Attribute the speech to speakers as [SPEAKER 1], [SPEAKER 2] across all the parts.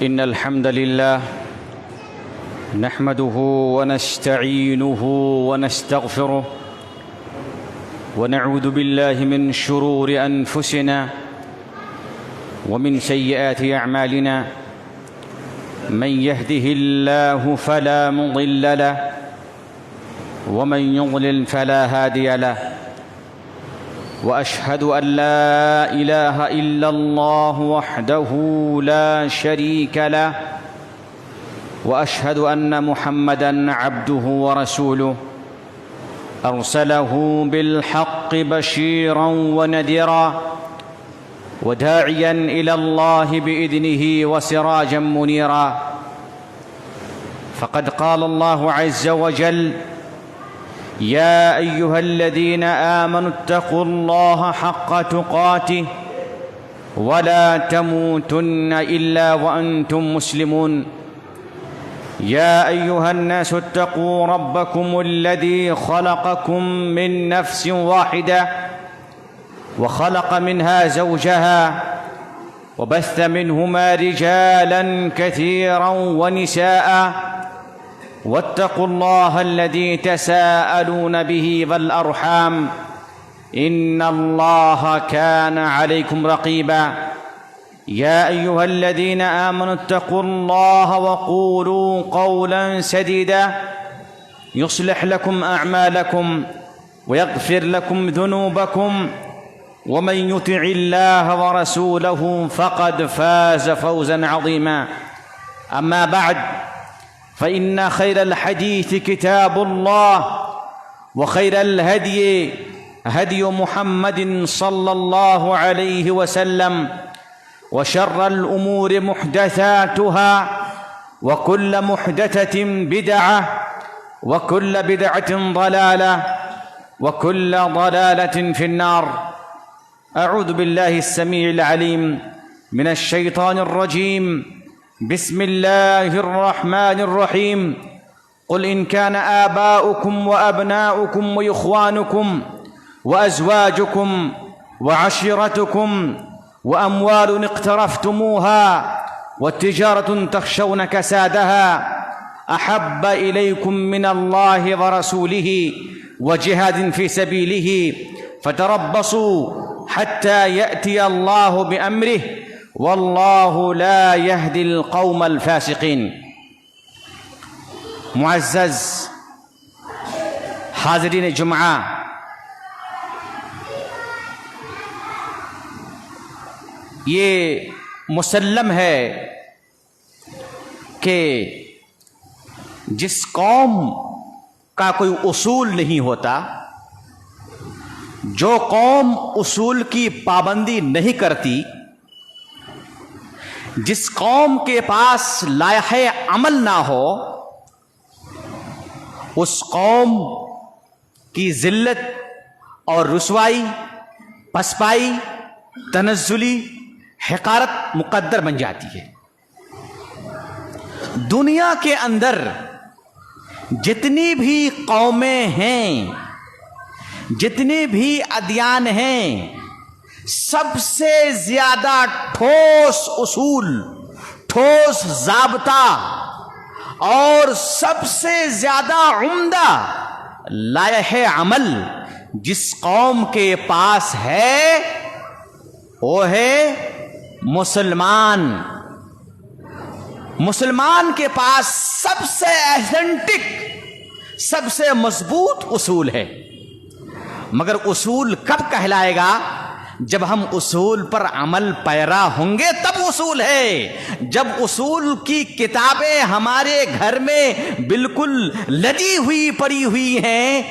[SPEAKER 1] إن الحمد لله نحمده ونستعينه ونستغفره ونعوذ بالله من شرور أنفسنا ومن سيئات أعمالنا من يهده الله فلا مضل له ومن يضلل فلا هادي له وأشهد أن لا إله إلا الله وحده لا شريك له وأشهد أن محمدًا عبده ورسوله أرسله بالحق بشيرًا ونذيرًا وداعيًا إلى الله بإذنه وسراجًا منيرًا فقد قال الله عز وجل: يا أيها الذين آمنوا اتقوا الله حق تقاته ولا تموتن إلا وأنتم مسلمون يا أيها الناس اتقوا ربكم الذي خلقكم من نفس واحدة وخلق منها زوجها وبث منهما رجالا كثيرا ونساء واتقوا الله الذي تساءلون به والأرحام إن الله كان عليكم رقيبا يا أيها الذين آمنوا اتقوا الله وقولوا قولا سديدا يصلح لكم أعمالكم ويغفر لكم ذنوبكم ومن يطع الله ورسوله فقد فاز فوزا عظيما أما بعد فإن خير الحديث كتاب الله وخير الهدي هدي محمد صلى الله عليه وسلم وشر الأمور محدثاتها وكل محدثة بدعة وكل بدعة ضلالة وكل ضلالة في النار. أعوذ بالله السميع العليم من الشيطان الرجيم. بسم الله الرحمن الرحيم. قل إن كان آباؤكم وأبناؤكم وإخوانكم وأزواجكم وعشيرتكم وأموال اقترفتموها وتجارة تخشون كسادها أحب إليكم من الله ورسوله وجهاد في سبيله فتربصوا حتى يأتي الله بأمره واللہ لا يهدي القوم الفاسقین. معزز حاضرین جمعہ، یہ مسلم ہے کہ جس قوم کا کوئی اصول نہیں ہوتا، جو قوم اصول کی پابندی نہیں کرتی، جس قوم کے پاس لائحہ عمل نہ ہو، اس قوم کی ذلت اور رسوائی، پسپائی، تنزلی، حقارت مقدر بن جاتی ہے. دنیا کے اندر جتنی بھی قومیں ہیں، جتنے بھی ادیان ہیں، سب سے زیادہ ٹھوس اصول، ٹھوس ضابطہ اور سب سے زیادہ عمدہ لائحہ عمل جس قوم کے پاس ہے وہ ہے مسلمان. مسلمان کے پاس سب سے ایتھنٹک، سب سے مضبوط اصول ہے. مگر اصول کب کہلائے گا؟ جب ہم اصول پر عمل پیرا ہوں گے تب اصول ہے. جب اصول کی کتابیں ہمارے گھر میں بالکل لدی ہوئی پڑی ہوئی ہیں،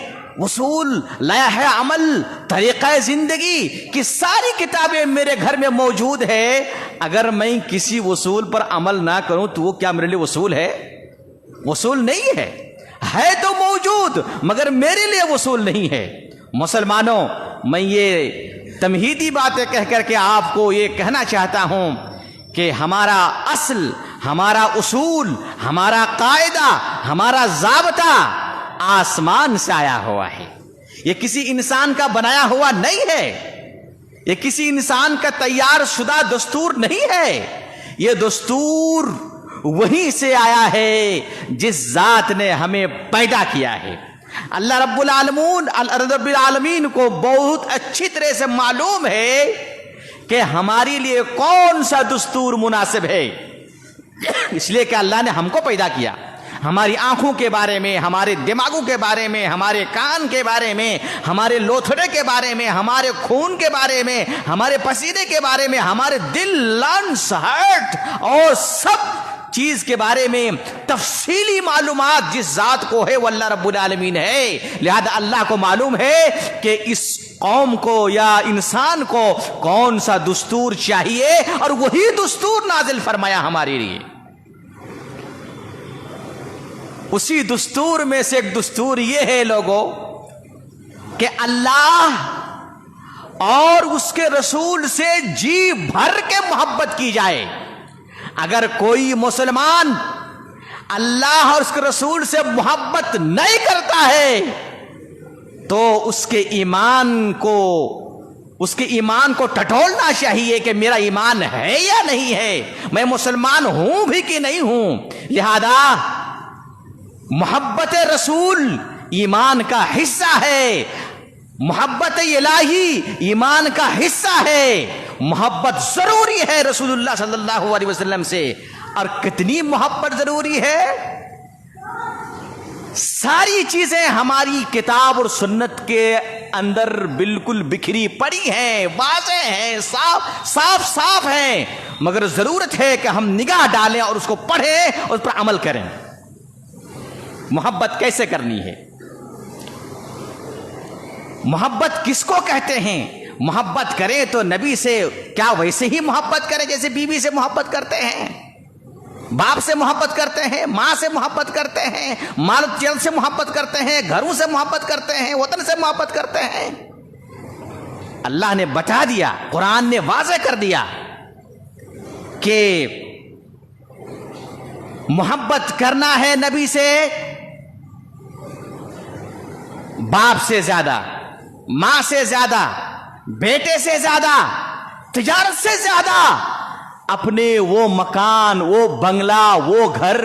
[SPEAKER 1] اصول، لائحہ عمل، طریقہ زندگی کی ساری کتابیں میرے گھر میں موجود ہے، اگر میں کسی اصول پر عمل نہ کروں تو وہ کیا میرے لیے اصول ہے؟ اصول نہیں ہے. ہے تو موجود مگر میرے لیے اصول نہیں ہے. مسلمانوں، میں یہ تمہیدی باتیں کہہ کر کے آپ کو یہ کہنا چاہتا ہوں کہ ہمارا اصل، ہمارا اصول، ہمارا قاعدہ، ہمارا ضابطہ آسمان سے آیا ہوا ہے. یہ کسی انسان کا بنایا ہوا نہیں ہے، یہ کسی انسان کا تیار شدہ دستور نہیں ہے، یہ دستور وہیں سے آیا ہے جس ذات نے ہمیں پیدا کیا ہے۔ اللہ رب العالمین کو بہت اچھی طرح سے معلوم ہے کہ ہمارے لیے کون سا دستور مناسب ہے، اس لیے کہ اللہ نے ہم کو پیدا کیا۔ ہماری آنکھوں کے بارے میں، ہمارے دماغوں کے بارے میں، ہمارے کان کے بارے میں، ہمارے لوتھڑے کے بارے میں، ہمارے خون کے بارے میں، ہمارے پسینے کے بارے میں، ہمارے دل، لنگس، ہارٹ اور سب چیز کے بارے میں تفصیلی معلومات جس ذات کو ہے وہ اللہ رب العالمین ہے۔ لہذا اللہ کو معلوم ہے کہ اس قوم کو یا انسان کو کون سا دستور چاہیے، اور وہی دستور نازل فرمایا ہمارے لیے۔ اسی دستور میں سے ایک دستور یہ ہے لوگوں کہ اللہ اور اس کے رسول سے جی بھر کے محبت کی جائے۔ اگر کوئی مسلمان اللہ اور اس کے رسول سے محبت نہیں کرتا ہے تو اس کے ایمان کو ٹٹولنا چاہیے کہ میرا ایمان ہے یا نہیں ہے، میں مسلمان ہوں بھی کہ نہیں ہوں۔ لہذا محبت رسول ایمان کا حصہ ہے، محبت الہی ایمان کا حصہ ہے، محبت ضروری ہے رسول اللہ صلی اللہ علیہ وسلم سے۔ اور کتنی محبت ضروری ہے؟ ساری چیزیں ہماری کتاب اور سنت کے اندر بالکل بکھری پڑی ہیں، واضح ہیں، صاف ہیں، مگر ضرورت ہے کہ ہم نگاہ ڈالیں اور اس کو پڑھیں اور اس پر عمل کریں۔ محبت کیسے کرنی ہے؟ محبت کس کو کہتے ہیں؟ محبت کریں تو نبی سے کیا ویسے ہی محبت کریں جیسے بیوی سے محبت کرتے ہیں، باپ سے محبت کرتے ہیں، ماں سے محبت کرتے ہیں، مال چیز سے محبت کرتے ہیں، گھروں سے محبت کرتے ہیں، وطن سے محبت کرتے ہیں؟ اللہ نے بتا دیا، قرآن نے واضح کر دیا کہ محبت کرنا ہے نبی سے باپ سے زیادہ، ماں سے زیادہ، بیٹے سے زیادہ، تجارت سے زیادہ، اپنے وہ مکان، وہ بنگلہ، وہ گھر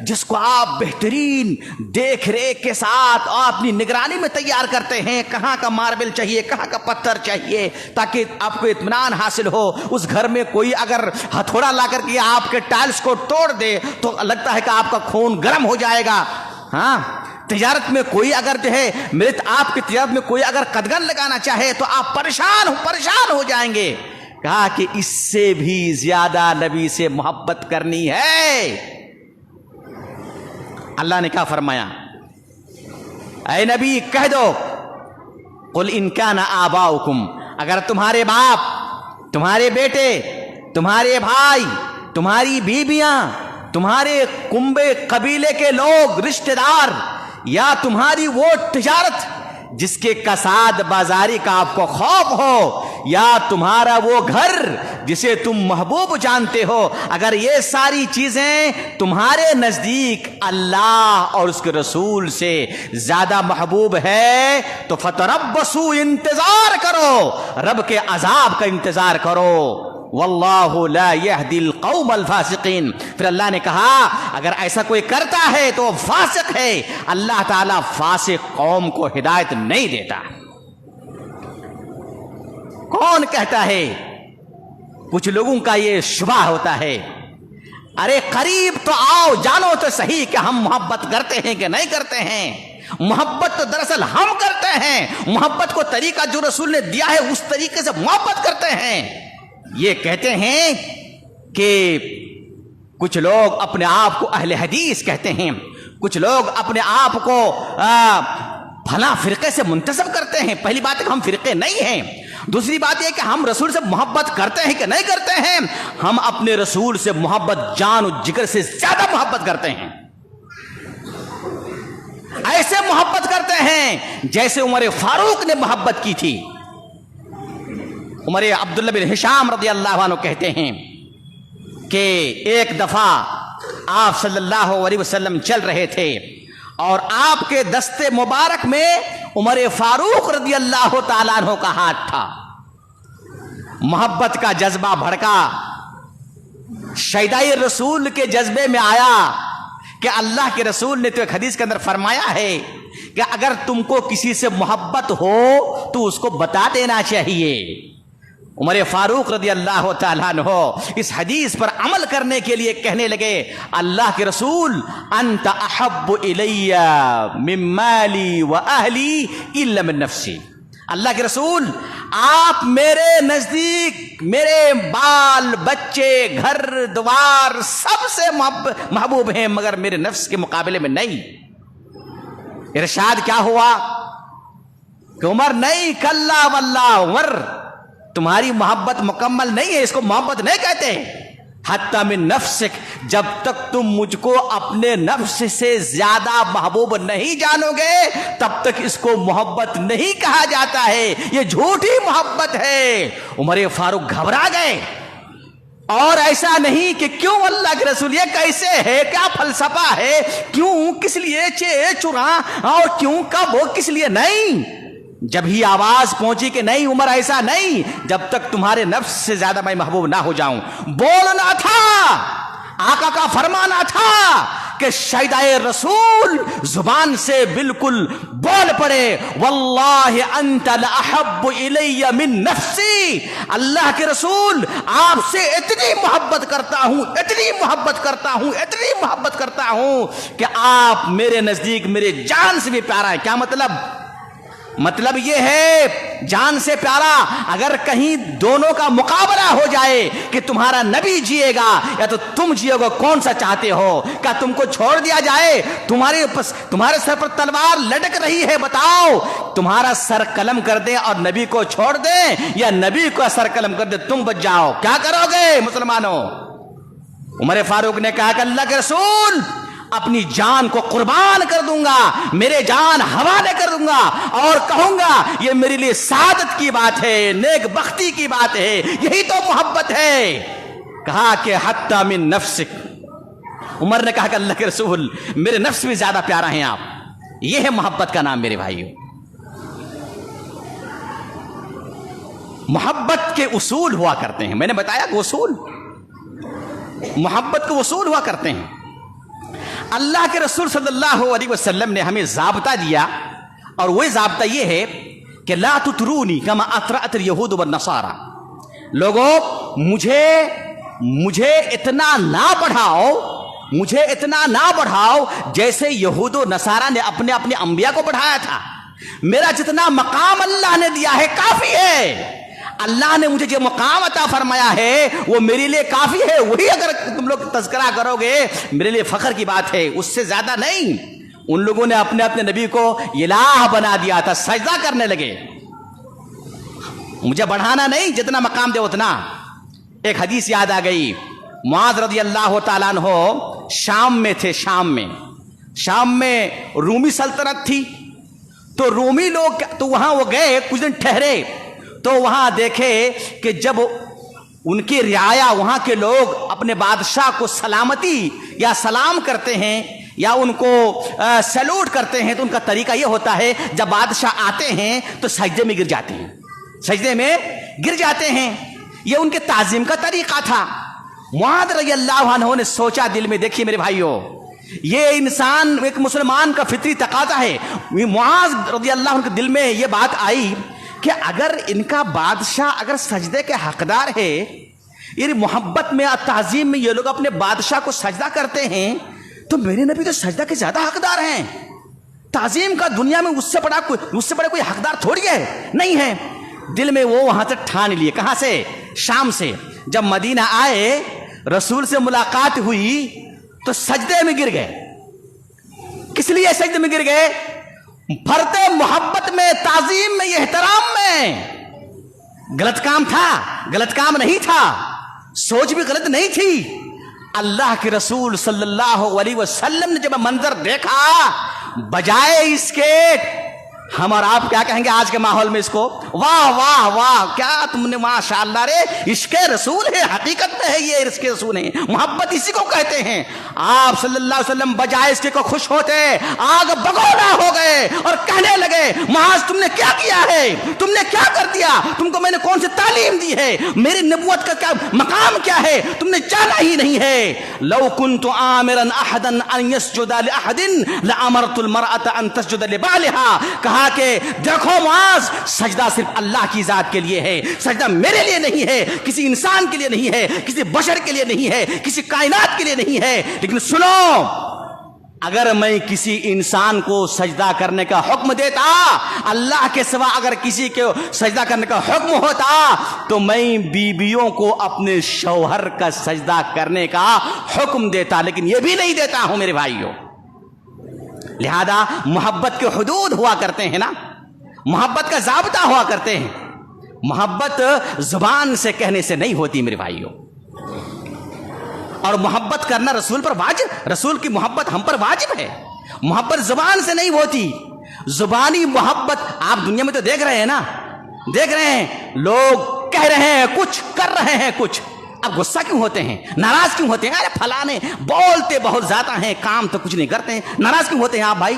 [SPEAKER 1] جس کو آپ بہترین دیکھ ریکھ کے ساتھ اور اپنی نگرانی میں تیار کرتے ہیں، کہاں کا ماربل چاہیے، کہاں کا پتھر چاہیے، تاکہ آپ کو اطمینان حاصل ہو۔ اس گھر میں کوئی اگر ہتھوڑا لا کر کے آپ کے ٹائلز کو توڑ دے تو لگتا ہے کہ آپ کا خون گرم ہو جائے گا۔ ہاں، تجارت میں کوئی اگر جو ہے آپ کی تجارت میں کوئی اگر قدغن لگانا چاہے تو آپ پریشان ہو جائیں گے۔ کہا کہ اس سے بھی زیادہ نبی سے محبت کرنی ہے۔ اللہ نے کیا فرمایا؟ اے نبی کہہ دو، قل ان کان آباؤکم، اگر تمہارے باپ، تمہارے بیٹے، تمہارے بھائی، تمہاری بیویاں، تمہارے کنبے قبیلے کے لوگ، رشتہ دار، یا تمہاری وہ تجارت جس کے کساد بازاری کا آپ کو خوف ہو، یا تمہارا وہ گھر جسے تم محبوب جانتے ہو، اگر یہ ساری چیزیں تمہارے نزدیک اللہ اور اس کے رسول سے زیادہ محبوب ہے تو فتربصوا، انتظار کرو، رب کے عذاب کا انتظار کرو۔ واللہ لا یہدی القوم الفاسقین۔ پھر اللہ نے کہا اگر ایسا کوئی کرتا ہے تو فاسق ہے، اللہ تعالیٰ فاسق قوم کو ہدایت نہیں دیتا۔ کون کہتا ہے؟ کچھ لوگوں کا یہ شبہ ہوتا ہے، ارے قریب تو آؤ، جانو تو صحیح کہ ہم محبت کرتے ہیں کہ نہیں کرتے ہیں۔ محبت تو دراصل ہم کرتے ہیں، محبت کو طریقہ جو رسول نے دیا ہے اس طریقے سے محبت کرتے ہیں۔ یہ کہتے ہیں کہ کچھ لوگ اپنے آپ کو اہل حدیث کہتے ہیں، کچھ لوگ اپنے آپ کو فلاں فرقے سے منتسب کرتے ہیں۔ پہلی بات ہے کہ ہم فرقے نہیں ہیں، دوسری بات یہ کہ ہم رسول سے محبت کرتے ہیں کہ نہیں کرتے ہیں۔ ہم اپنے رسول سے محبت جان و جگر سے زیادہ محبت کرتے ہیں، ایسے محبت کرتے ہیں جیسے عمر فاروق نے محبت کی تھی۔ عمر عبداللہ بن ہشام رضی اللہ عنہ کہتے ہیں کہ ایک دفعہ آپ صلی اللہ علیہ وسلم چل رہے تھے اور آپ کے دست مبارک میں عمر فاروق رضی اللہ تعالیٰ عنہ کا ہاتھ تھا۔ محبت کا جذبہ بھڑکا، شیدائی رسول کے جذبے میں آیا کہ اللہ کے رسول نے تو ایک حدیث کے اندر فرمایا ہے کہ اگر تم کو کسی سے محبت ہو تو اس کو بتا دینا چاہیے۔ عمر فاروق رضی اللہ تعالیٰ عنہ اس حدیث پر عمل کرنے کے لیے کہنے لگے، اللہ کے رسول انت احب الی من مالی و اہلی الا من نفسی، اللہ کے رسول آپ میرے نزدیک میرے بال بچے گھر دوار سب سے محبوب ہیں مگر میرے نفس کے مقابلے میں نہیں۔ ارشاد کیا ہوا کہ عمر نہیں، کلا واللہ عمر تمہاری محبت مکمل نہیں ہے، اس کو محبت نہیں کہتے۔ حتی من نفسک، جب تک تم مجھ کو اپنے نفس سے زیادہ محبوب نہیں جانو گے تب تک اس کو محبت نہیں کہا جاتا ہے، یہ جھوٹی محبت ہے۔ عمر فاروق گھبرا گئے، اور ایسا نہیں کہ کیوں اللہ کے رسول یہ کیسے ہے، کیا فلسفہ ہے، کیوں کس لیے چرا اور کیوں کب وہ کس لیے نہیں۔ جب ہی آواز پہنچی کہ نہیں عمر ایسا نہیں، جب تک تمہارے نفس سے زیادہ میں محبوب نہ ہو جاؤں۔ بولنا تھا، آقا کا فرمانا تھا کہ شیدائے رسول زبان سے بالکل بول پڑے، واللہ انت لأحب الی من نفسی، اللہ کے رسول آپ سے اتنی محبت کرتا ہوں، اتنی محبت کرتا ہوں، اتنی محبت کرتا ہوں کہ آپ میرے نزدیک میرے جان سے بھی پیارا ہے۔ کیا مطلب یہ ہے جان سے پیارا۔ اگر کہیں دونوں کا مقابلہ ہو جائے کہ تمہارا نبی جیے گا یا تو تم جیو گا، کون سا چاہتے ہو؟ کیا تم کو چھوڑ دیا جائے؟ تمہارے سر پر تلوار لٹک رہی ہے، بتاؤ تمہارا سر قلم کر دیں اور نبی کو چھوڑ دیں، یا نبی کو سر قلم کر دیں تم بچ جاؤ؟ کیا کرو گے مسلمانوں؟ عمر فاروق نے کہا کہ اللہ کے رسول اپنی جان کو قربان کر دوں گا، میرے جان حوالے کر دوں گا اور کہوں گا یہ میرے لیے سعادت کی بات ہے، نیک بختی کی بات ہے، یہی تو محبت ہے۔ کہا کہ حتی من نفسک، عمر نے کہا کہ اللہ کے رسول میرے نفس بھی زیادہ پیارا ہیں آپ۔ یہ ہے محبت کا نام میرے بھائیوں۔ محبت کے اصول ہوا کرتے ہیں، میں نے بتایا کہ اصول، محبت کے اصول ہوا کرتے ہیں۔ اللہ کے رسول صلی اللہ علیہ وسلم نے ہمیں ضابطہ دیا، اور وہی ضابطہ یہ ہے کہ لا تطرونی کما اطرأت اليہود والنصارى، لوگوں مجھے اتنا نہ بڑھاؤ، مجھے اتنا نہ بڑھاؤ جیسے یہود و نصارہ نے اپنے انبیاء کو بڑھایا تھا۔ میرا جتنا مقام اللہ نے دیا ہے کافی ہے، اللہ نے مجھے جو مقام عطا فرمایا ہے وہ میرے لیے کافی ہے، وہی اگر تم لوگ تذکرہ کرو گے میرے لیے فخر کی بات ہے، اس سے زیادہ نہیں۔ ان لوگوں نے اپنے نبی کو الہ بنا دیا تھا، سجدہ کرنے لگے۔ مجھے بڑھانا نہیں، جتنا مقام دے اتنا۔ ایک حدیث یاد آ گئی، معاذ رضی اللہ تعالیٰ عنہ شام میں تھے، شام میں رومی سلطنت تھی، تو رومی لوگ تو وہاں وہ گئے، کچھ دن ٹھہرے، تو وہاں دیکھے کہ جب ان کی رعایا وہاں کے لوگ اپنے بادشاہ کو سلامتی یا سلام کرتے ہیں یا ان کو سیلوٹ کرتے ہیں، تو ان کا طریقہ یہ ہوتا ہے جب بادشاہ آتے ہیں تو سجدے میں گر جاتے ہیں، یہ ان کے تعظیم کا طریقہ تھا۔ معاذ رضی اللہ عنہ نے سوچا دل میں، دیکھیے میرے بھائیوں، یہ انسان ایک مسلمان کا فطری تقاضا ہے۔ معاذ رضی اللہ عنہ کے دل میں یہ بات آئی کہ اگر ان کا بادشاہ اگر سجدے کے حقدار ہے، یعنی محبت میں اور تعظیم میں یہ لوگ اپنے بادشاہ کو سجدہ کرتے ہیں، تو میرے نبی تو سجدہ کے زیادہ حقدار ہیں۔ تعظیم کا دنیا میں اس سے بڑا کوئی حقدار تھوڑی ہے، نہیں ہے۔ دل میں وہ وہاں سے ٹھان لیے، کہاں سے؟ شام سے۔ جب مدینہ آئے، رسول سے ملاقات ہوئی تو سجدے میں گر گئے۔ کس لیے سجدے میں گر گئے؟ بھرتے محبت میں، تعظیم میں، احترام میں۔ غلط کام تھا؟ غلط کام نہیں تھا، سوچ بھی غلط نہیں تھی۔ اللہ کے رسول صلی اللہ علیہ وسلم نے جب منظر دیکھا، بجائے اس کے ہم اور آپ کیا کہیں گے آج کے ماحول میں اس کو؟ واہ واہ واہ، کیا تم نے ماشاء اللہ رے، عشق رسول ہے، حقیقت میں ہے یہ عشق رسول ہے، محبت اسی کو کہتے ہیں۔ آپ صلی اللہ علیہ وسلم بجائے اس کے کو خوش ہوتے آگ بگولا ہو گئے اور کہنے لگے معاذ تم نے کیا کیا ہے، تم نے کیا کر دیا، تم کو میں نے کون سی تعلیم دی ہے، میری نبوت کا کیا مقام کیا ہے، تم نے جانا ہی نہیں ہے۔ لو كنت آمرا احدا ان يسجد لاحد لامرت المرأة ان تسجد لبعلها، کہا کہ دیکھو معاذ، سجدہ صرف اللہ کی ذات کے لیے ہے، سجدہ میرے لیے نہیں ہے، کسی انسان کے لیے نہیں ہے، کسی بشر کے لیے نہیں ہے، کسی کائنات کے لیے نہیں ہے۔ لیکن سنو، اگر میں کسی انسان کو سجدہ کرنے کا حکم دیتا، اللہ کے سوا اگر کسی کو سجدہ کرنے کا حکم ہوتا، تو میں بیویوں کو اپنے شوہر کا سجدہ کرنے کا حکم دیتا، لیکن یہ بھی نہیں دیتا ہوں میرے بھائیوں۔ لہذا محبت کے حدود ہوا کرتے ہیں نا، محبت کا ضابطہ ہوا کرتے ہیں، محبت زبان سے کہنے سے نہیں ہوتی میرے بھائیوں۔ اور محبت کرنا رسول پر واجب، رسول کی محبت ہم پر واجب ہے، محبت زبان سے نہیں ہوتی۔ زبانی محبت آپ دنیا میں تو دیکھ رہے ہیں نا، دیکھ رہے ہیں لوگ کہہ رہے ہیں کچھ، کر رہے ہیں کچھ، اب غصہ کیوں ہوتے ہیں، ناراض کیوں ہوتے ہیں؟ ارے فلانے بولتے بہت زیادہ ہیں، کام تو کچھ نہیں کرتے ہیں، ناراض کیوں ہوتے ہیں آپ بھائی؟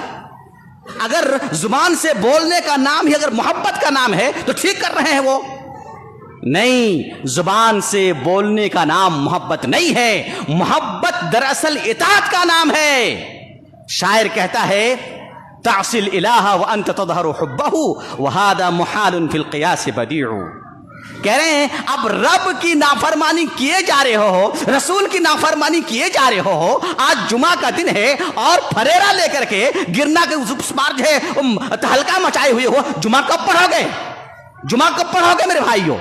[SPEAKER 1] اگر زبان سے بولنے کا نام ہی اگر محبت کا نام ہے تو ٹھیک کر رہے ہیں وہ؟ نہیں، زبان سے بولنے کا نام محبت نہیں ہے، محبت دراصل اطاعت کا نام ہے۔ شاعر کہتا ہے تعصی الالہ وانت تظہر حبہ وہذا محال فی القیاس بدیع، کہہ رہے ہیں اب رب کی نافرمانی کیے جا رہے ہو، رسول کی نافرمانی کیے جا رہے ہو، آج جمعہ کا دن ہے اور پھریرا لے کر کے گرنا کے بار جو ہے تہلکہ مچائے ہوئے ہو، جمعہ کب پڑھو گے، جمعہ کب پڑھو گے میرے بھائیوں؟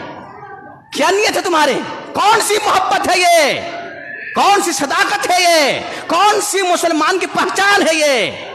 [SPEAKER 1] کیا نیت ہے تمہارے؟ کون سی محبت ہے یہ؟ کون سی صداقت ہے یہ؟ کون سی مسلمان کی پہچان ہے یہ؟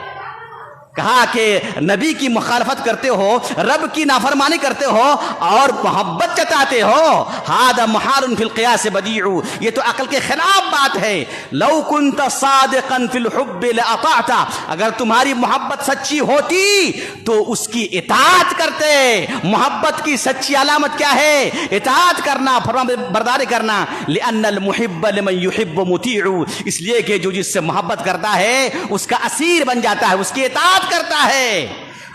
[SPEAKER 1] کہا کہ نبی کی مخالفت کرتے ہو، رب کی نافرمانی کرتے ہو اور محبت جتاتے ہو، ھذا محال فی القیاس بدیع، یہ تو عقل کے خلاف بات ہے۔ لو کنت صادقا فی الحب لاطعت، اگر تمہاری محبت سچی ہوتی تو اس کی اطاعت کرتے۔ محبت کی سچی علامت کیا ہے؟ اطاعت کرنا، فرمان برداری کرنا۔ لان المحب لمن یحب مطیع، اس لیے کہ جو جس سے محبت کرتا ہے اس کا اسیر بن جاتا ہے، اس کی اطاعت کرتا ہے۔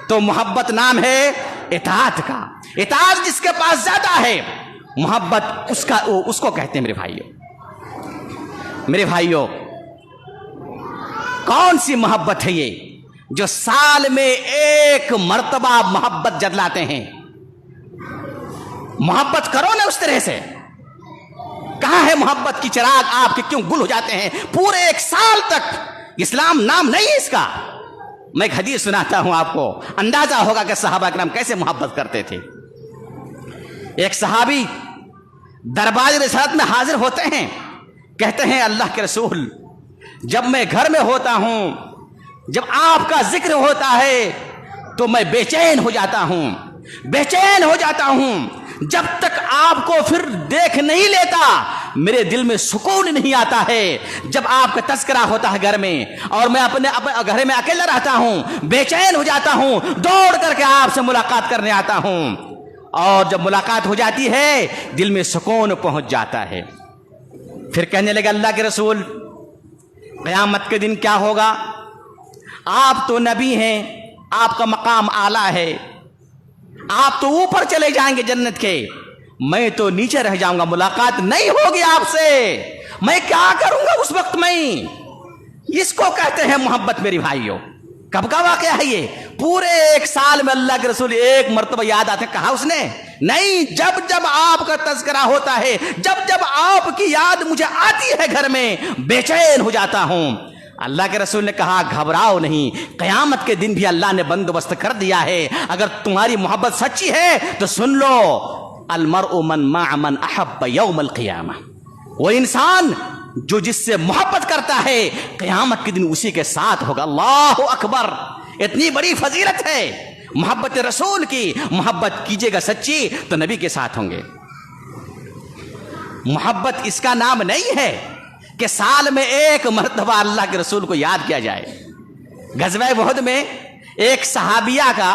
[SPEAKER 1] تو محبت نام ہے اطاعت کا، اطاعت جس کے پاس زیادہ ہے، محبت اس کو کہتے ہیں میرے بھائیوں۔ میرے بھائیوں، کون سی محبت ہے یہ جو سال میں ایک مرتبہ محبت جتلاتے ہیں؟ محبت کرو نا اس طرح سے۔ کہاں ہے محبت کی چراغ آپ کے کیوں گل ہو جاتے ہیں پورے ایک سال تک؟ اسلام نام نہیں ہے اس کا۔ میں ایک حدیث سناتا ہوں آپ کو، اندازہ ہوگا کہ صحابہ کرام کیسے محبت کرتے تھے۔ ایک صحابی دربار رسالت میں حاضر ہوتے ہیں، کہتے ہیں اللہ کے رسول جب میں گھر میں ہوتا ہوں، جب آپ کا ذکر ہوتا ہے تو میں بے چین ہو جاتا ہوں، بے چین ہو جاتا ہوں، جب تک آپ کو پھر دیکھ نہیں لیتا میرے دل میں سکون نہیں آتا ہے۔ جب آپ کا تذکرہ ہوتا ہے گھر میں اور میں اپنے گھر میں اکیلا رہتا ہوں، بے چین ہو جاتا ہوں، دوڑ کر کے آپ سے ملاقات کرنے آتا ہوں، اور جب ملاقات ہو جاتی ہے دل میں سکون پہنچ جاتا ہے۔ پھر کہنے لگے اللہ کے رسول قیامت کے دن کیا ہوگا؟ آپ تو نبی ہیں، آپ کا مقام اعلیٰ ہے، آپ تو اوپر چلے جائیں گے جنت کے، میں تو نیچے رہ جاؤں گا، ملاقات نہیں ہوگی آپ سے، میں کیا کروں گا اس وقت؟ میں اس کو کہتے ہیں محبت میری بھائیوں۔ کب کا واقعہ ہے یہ؟ پورے ایک سال میں اللہ کے رسول ایک مرتبہ یاد آتے، کہا اس نے نہیں، جب جب آپ کا تذکرہ ہوتا ہے، جب جب آپ کی یاد مجھے آتی ہے گھر میں بے چین ہو جاتا ہوں۔ اللہ کے رسول نے کہا گھبراؤ نہیں، قیامت کے دن بھی اللہ نے بندوبست کر دیا ہے، اگر تمہاری محبت سچی ہے تو سن لو، المرء من مع من احب یوم القیامہ، وہ انسان جو جس سے محبت کرتا ہے قیامت کے دن اسی کے ساتھ ہوگا۔ اللہ اکبر، اتنی بڑی فضیلت ہے محبت رسول کی۔ محبت کیجیے گا سچی تو نبی کے ساتھ ہوں گے۔ محبت اس کا نام نہیں ہے کہ سال میں ایک مرتبہ اللہ کے رسول کو یاد کیا جائے۔ غزوہ احد میں ایک صحابیہ کا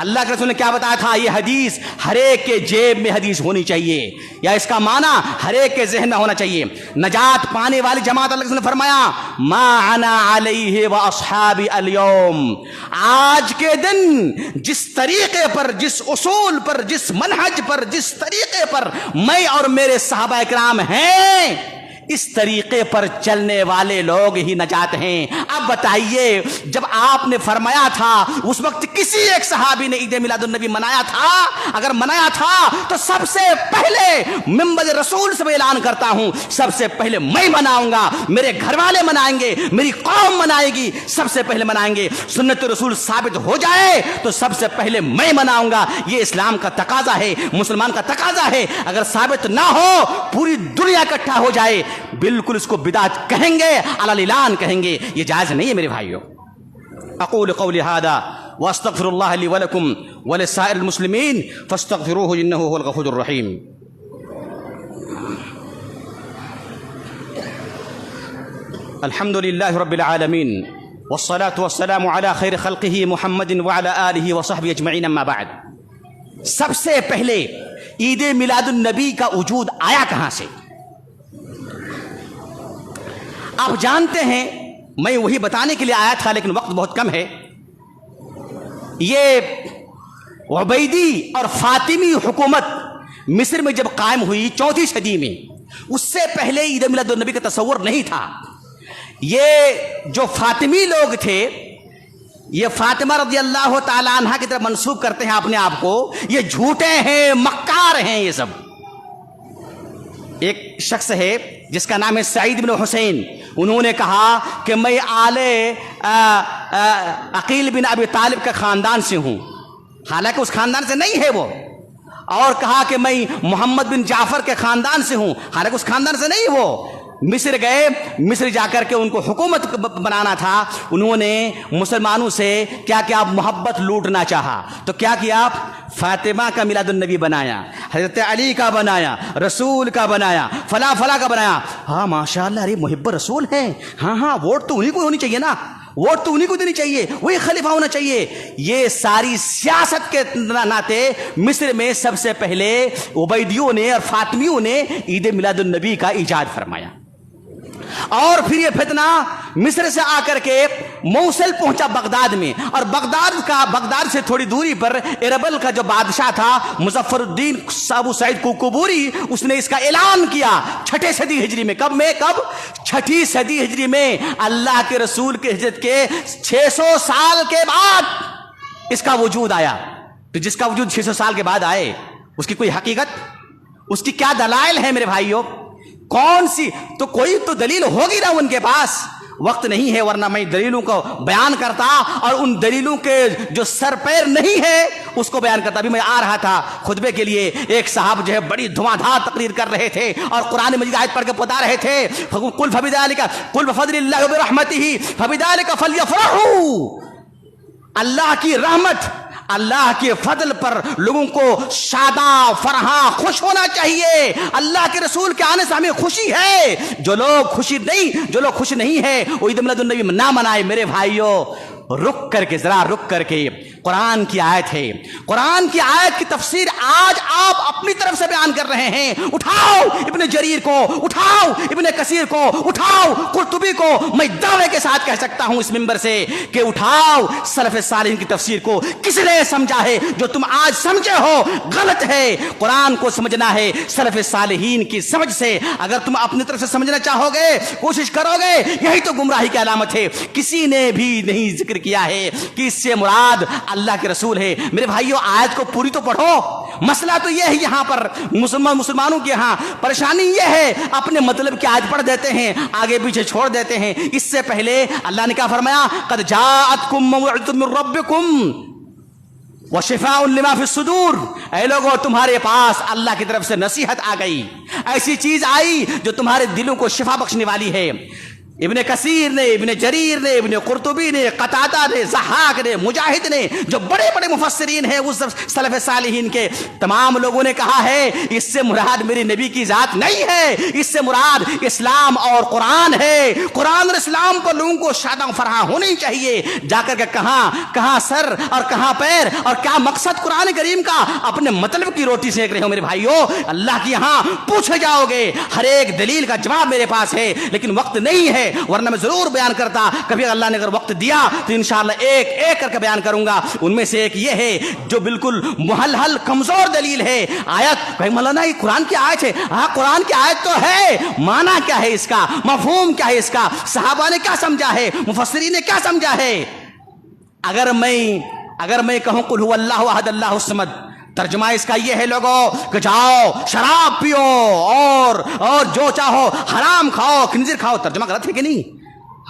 [SPEAKER 1] اللہ کے رسول نے کیا بتایا تھا؟ یہ حدیث ہر ایک کے جیب میں حدیث ہونی چاہیے، یا اس کا معنی ہر ایک کے ذہن میں ہونا چاہیے۔ نجات پانے والی جماعت، اللہ کے رسول نے فرمایا ما انا علیہ و اصحابی اليوم، آج کے دن جس طریقے پر، جس اصول پر، جس منہج پر، جس طریقے پر میں اور میرے صحابہ کرام ہیں، اس طریقے پر چلنے والے لوگ ہی نجات ہیں۔ اب بتائیے، جب آپ نے فرمایا تھا اس وقت کسی ایک صحابی نے عید میلاد النبی منایا تھا؟ اگر منایا تھا تو سب سے پہلے منبر رسول سے میں اعلان کرتا ہوں، سب سے پہلے میں مناؤں گا، میرے گھر والے منائیں گے، میری قوم منائے گی، سب سے پہلے منائیں گے۔ سنت رسول ثابت ہو جائے تو سب سے پہلے میں مناؤں گا، یہ اسلام کا تقاضا ہے، مسلمان کا تقاضا ہے۔ اگر ثابت نہ ہو، پوری دنیا اکٹھا ہو جائے، بالکل اس کو بدعت کہیں گے، علی الاعلان کہیں گے، یہ جائز نہیں ہے میرے بھائیوں۔ اقول قولی ھذا واستغفر اللہ لی ولکم ولسائر المسلمین فاستغفروہ انہ هو الغفور الرحیم۔ الحمد للہ رب العالمین والصلاة والسلام علی خیر خلقہ محمد وعلی آلہ وصحبہ اجمعین، اما بعد۔ سب سے پہلے عید میلاد النبی کا وجود آیا کہاں سے؟ آپ جانتے ہیں، میں وہی بتانے کے لیے آیا تھا لیکن وقت بہت کم ہے۔ یہ عبیدی اور فاطمی حکومت مصر میں جب قائم ہوئی 4ویں صدی میں، اس سے پہلے عید میلاد النبی کا تصور نہیں تھا۔ یہ جو فاطمی لوگ تھے، یہ فاطمہ رضی اللہ تعالی عنہ کی طرف منسوب کرتے ہیں اپنے آپ کو، یہ جھوٹے ہیں، مکار ہیں یہ سب۔ ایک شخص ہے جس کا نام ہے سعید بن حسین، انہوں نے کہا کہ میں آل عقیل بن ابی طالب کے خاندان سے ہوں، حالانکہ اس خاندان سے نہیں ہے وہ، اور کہا کہ میں محمد بن جعفر کے خاندان سے ہوں، حالانکہ اس خاندان سے نہیں وہ۔ مصر گئے، مصر جا کر کے ان کو حکومت بنانا تھا، انہوں نے مسلمانوں سے کیا کیا محبت لوٹنا چاہا، تو کیا کیا؟ فاطمہ کا میلاد النبی بنایا، حضرت علی کا بنایا، رسول کا بنایا، فلاں فلاں کا بنایا۔ ہاں ماشاء اللہ، ارے محب رسول ہیں، ہاں ووٹ تو انہیں کو ہونی چاہیے نا، ووٹ تو انہیں کو دینی چاہیے، وہی خلیفہ ہونا چاہیے۔ یہ ساری سیاست کے ناطے مصر میں سب سے پہلے عبیدیوں نے اور فاطمیوں نے عید میلاد النبی کا ایجاد فرمایا، اور پھر یہ فتنہ مصر سے آ کر کے موصل پہنچا بغداد میں، اور بغداد سے تھوڑی دوری پر اربل کا جو بادشاہ تھا مظفر الدین ابو سعید کوکبوری، اس نے اس کا اعلان کیا 6 صدی ہجری میں۔ کب 6 صدی ہجری میں، اللہ کے رسول کے ہجرت کے 600 سال کے بعد اس کا وجود آیا۔ تو جس کا وجود 600 سال کے بعد آئے، اس کی کوئی حقیقت، اس کی کیا دلائل ہے میرے بھائیوں؟ کون سی؟ تو کوئی تو دلیل ہوگی نا ان کے پاس، وقت نہیں ہے ورنہ میں دلیلوں کو بیان کرتا، اور ان دلیلوں کے جو سر پیر نہیں ہے اس کو بیان کرتا۔ ابھی میں آ رہا تھا خطبے کے لیے، ایک صاحب جو ہے بڑی دھواں دھار تقریر کر رہے تھے اور قرآن مجید آیت پڑھ کے بتا رہے تھے، قل فبذالک قل بفضل اللہ وبرحمتہ فبذالک فلیفرحوا، اللہ کی رحمت، اللہ کے فضل پر لوگوں کو شاداں فرحاں خوش ہونا چاہیے۔ اللہ کے رسول کے آنے سے ہمیں خوشی ہے، جو لوگ خوش نہیں ہے وہ عید میلاد النبی نہ منائے۔ میرے بھائیوں، رک کر کے قرآن کی آیت ہے، قرآن کی آیت کی تفسیر آج آپ اپنی طرف سے بیان کر رہے ہیں۔ اٹھاؤ ابن جریر کو، اٹھاؤ ابن کثیر کو، اٹھاؤ قرطبی کو، میں دعوے کے ساتھ کہہ سکتا ہوں اس منبر سے کہ اٹھاؤ سلف صالحین کی تفسیر کو۔ کس نے سمجھا ہے؟ جو تم آج سمجھے ہو غلط ہے۔ قرآن کو سمجھنا ہے سلف صالحین کی سمجھ سے۔ اگر تم اپنی طرف سے سمجھنا چاہو گے، کوشش کرو گے، یہی تو گمراہی کی علامت ہے۔ کسی نے بھی نہیں ذکر کیا ہے کہ اس سے مراد اللہ کے رسول ہے۔ میرے بھائیوں، آیت کو پوری تو پڑھو۔ مسئلہ تو یہ ہے، یہاں پر مسلمانوں کے یہاں پریشانی یہ ہے، اپنے مطلب کی آیت پڑھ دیتے ہیں، آگے پیچھے چھوڑ دیتے ہیں۔ اس سے پہلے اللہ نے کیا فرمایا؟ قد جاءتکم موعظۃ من ربکم وشفاء لما فی الصدور، اے لوگوں تمہارے پاس اللہ کی طرف سے نصیحت آ گئی، ایسی چیز آئی جو تمہارے دلوں کو شفا بخشنے والی ہے۔ ابن کثیر نے، ابن جریر نے، ابن قرطبی نے، قتادہ نے، ضحاک نے، مجاہد نے، جو بڑے بڑے مفسرین ہیں اس سلف صالحین کے، تمام لوگوں نے کہا ہے اس سے مراد میری نبی کی ذات نہیں ہے، اس سے مراد اسلام اور قرآن ہے۔ قرآن اور اسلام پر لوگوں کو شاداں فرحاں ہونی چاہیے۔ جا کر کے کہاں سر اور کہاں پیر اور کیا مقصد قرآن کریم کا؟ اپنے مطلب کی روٹی سینک رہے ہو میرے بھائیو، اللہ کی یہاں پوچھے جاؤ گے، ہر ایک دلیل کا جواب میرے پاس ہے، لیکن وقت نہیں ہے، ورنہ میں ضرور بیان کرتا۔ کبھی اللہ نے اگر وقت دیا تو انشاءاللہ ایک ایک کر کے بیان کروں گا۔ ان میں سے ایک یہ ہے جو بالکل محلحل کمزور دلیل ہے، آیت کہ مولانا یہ قرآن کی آیت ہے۔ ہاں قرآن کی آیت تو ہے، معنی کیا ہے اس کا، مفہوم کیا ہے اس کا، صحابہ نے کیا سمجھا ہے، مفسرین نے کیا سمجھا ہے؟ اگر میں کہوں قل هو اللہ احد اللہ الصمد، ترجمہ اس کا یہ ہے لوگوں کہ جاؤ شراب پیو اور جو چاہو حرام کھاؤ، خنزیر کھاؤ، ترجمہ غلط ہے کہ نہیں؟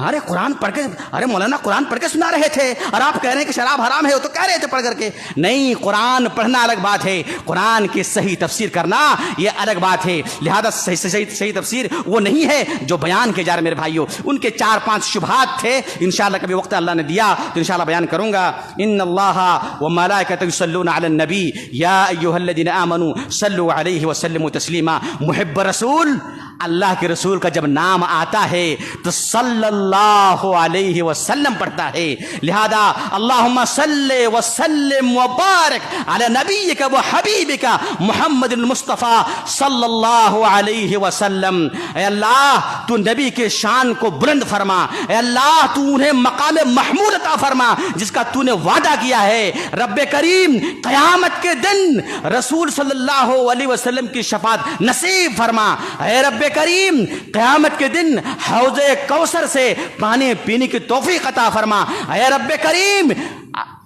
[SPEAKER 1] ارے قرآن پڑھ کے، ارے مولانا قرآن پڑھ کے سنا رہے تھے اور آپ کہہ رہے ہیں کہ شراب حرام ہے، وہ تو کہہ رہے تھے پڑھ کر کے۔ نہیں، قرآن پڑھنا الگ بات ہے، قرآن کی صحیح تفسیر کرنا یہ الگ بات ہے۔ لہذا صحیح تفسیر وہ نہیں ہے جو بیان کے جا رہے میرے بھائیوں۔ ان کے 4-5 شبہات تھے، انشاءاللہ کبھی وقت اللہ نے دیا تو انشاءاللہ بیان کروں گا۔ ان اللہ وملائکتہ یصلون علی النبی یا ایھا الذین آمنوا صلوا علیہ وسلموا تسلیما۔ محب رسول، اللہ کے رسول کا جب نام آتا ہے تو صلی اللہ علیہ وسلم پڑھتا ہے۔ لہذا اللہم صلی وسلم وبارک علی نبیک و حبیبک محمد المصطفیٰ صلی اللہ علیہ وسلم۔ اے اللہ تو نبی کے شان کو بلند فرما، اے اللہ تو انہیں مقام محمود عطا فرما جس کا تو نے وعدہ کیا ہے۔ رب کریم قیامت کے دن رسول صلی اللہ علیہ وسلم کی شفاعت نصیب فرما۔ اے رب کریم قیامت کے دن حوض کوثر سے پانی پینے کی توفیق عطا فرما۔ اے رب کریم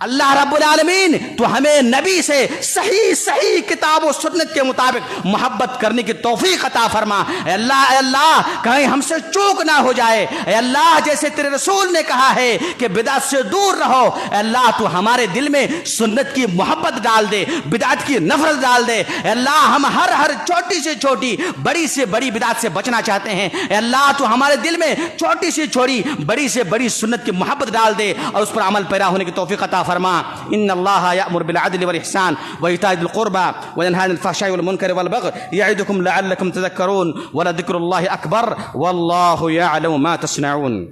[SPEAKER 1] اللہ رب العالمین تو ہمیں نبی سے صحیح کتاب و سنت کے مطابق محبت کرنے کی توفیق عطا فرما۔ اے اللہ کہیں ہم سے چوک نہ ہو جائے۔ اے اللہ جیسے تیرے رسول نے کہا ہے کہ بدعت سے دور رہو، اے اللہ تو ہمارے دل میں سنت کی محبت ڈال دے، بدعت کی نفرت ڈال دے۔ اے اللہ ہم ہر چھوٹی سے چھوٹی، بڑی سے بڑی بدعت سے بچنا چاہتے ہیں۔ اے اللہ تو ہمارے دل میں چھوٹی سے چھوٹی، بڑی سے بڑی سنت کی محبت ڈال دے اور اس پر عمل پیرا ہونے کی توفیق عطا فرما۔ ان اللہ یأمر بالعدل والاحسان وایتاء ذی القربى وینہی عن الفحشاء والمنکر والبغی یعظکم لعلکم تذکرون ولذکر اللہ اکبر واللہ یعلم ما تصنعون۔